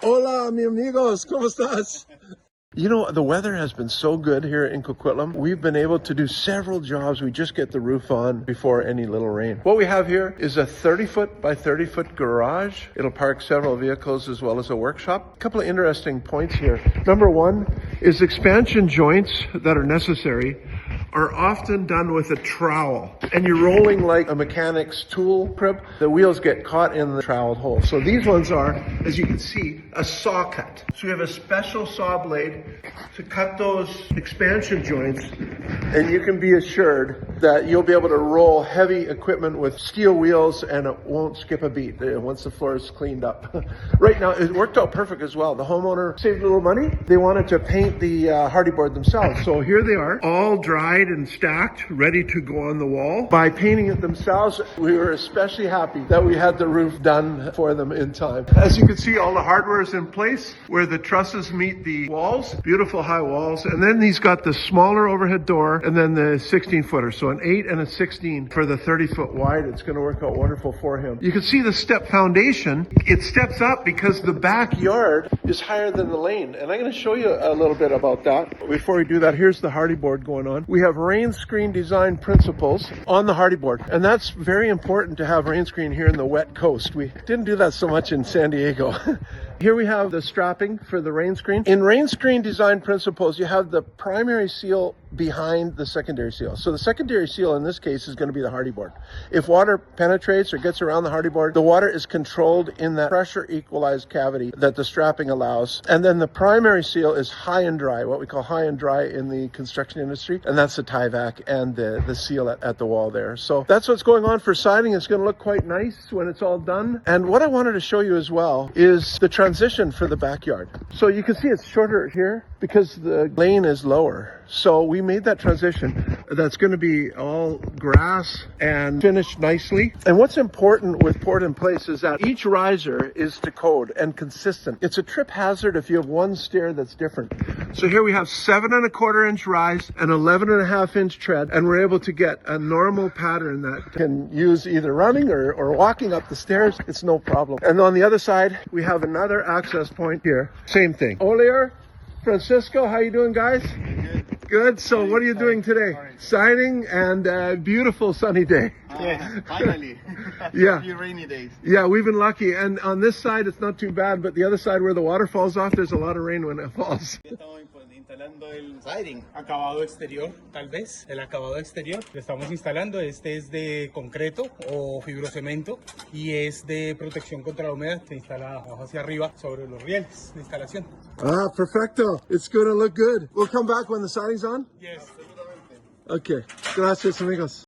Hola, mi amigos, ¿cómo estás? You know, the weather has been so good here in Coquitlam. We've been able to do several jobs. We just get the roof on before any little rain. What we have here is a 30-foot by 30-foot garage. It'll park several vehicles as well as a workshop. A couple of interesting points here. Number one is expansion joints that are necessary are often done with a trowel, and you're rolling like a mechanic's tool crib. The wheels get caught in the trowel hole. So these ones are, as you can see, a saw cut. So we have a special saw blade to cut those expansion joints, and you can be assured that you'll be able to roll heavy equipment with steel wheels and it won't skip a beat once the floor is cleaned up. Right now, it worked out perfect as well. The homeowner saved a little money. They wanted to paint the hardy board themselves. So here they are, all dried and stacked, ready to go on the wall. By painting it themselves, we were especially happy that we had the roof done for them in time. As you can see, all the hardware is in place where the trusses meet the walls, beautiful high walls. And then he's got the smaller overhead door and then the 16-footer. So an 8 and a 16 for the 30-foot wide. It's going to work out wonderful for him. You can see the step foundation. It steps up because the backyard is higher than the lane. And I'm going to show you a little bit about that. Before we do that, here's the hardy board going on. We have rain screen design principles on the hardy board. And that's very important to have rain screen here in the wet coast. We didn't do that so much in San Diego. Here we have the strapping for the rain screen. In rain screen design principles, you have the primary seal behind the secondary seal. So the secondary seal in this case is going to be the hardy board. If water penetrates or gets around the hardy board, the water is controlled in that pressure equalized cavity that the strapping allows. And then the primary seal is high and dry, what we call high and dry in the construction industry. And that's the tie vac and the seal at the wall there. So that's what's going on for siding. It's going to look quite nice when it's all done. And what I wanted to show you as well is the transition for the backyard. So you can see it's shorter here because the lane is lower. So we made that transition that's going to be all grass and finished nicely. And what's important with poured in place is that each riser is to code and consistent. It's a trip hazard if you have one stair that's different. So here we have 7¼ inch rise and 11.5 inch tread, and we're able to get a normal pattern that can use either running or walking up the stairs. It's no problem. And on the other side, we have another access point here. Same thing. Olier, Francisco, how you doing, guys? Good. So what are you doing today? Siding and a beautiful sunny day. Finally. Yeah. A few rainy days. Yeah, we've been lucky. And on this side, it's not too bad, but the other side where the water falls off, there's a lot of rain when it falls. Estamos instalando el siding. Acabado exterior, tal vez. El acabado exterior lo estamos instalando. Este es de concreto o fibrocemento y es de protección contra la humedad. Se instala abajo hacia arriba sobre los rieles de instalación. Ah, perfecto. It's going to look good. We'll come back when the siding's on? Yes. Okay. Gracias, amigos.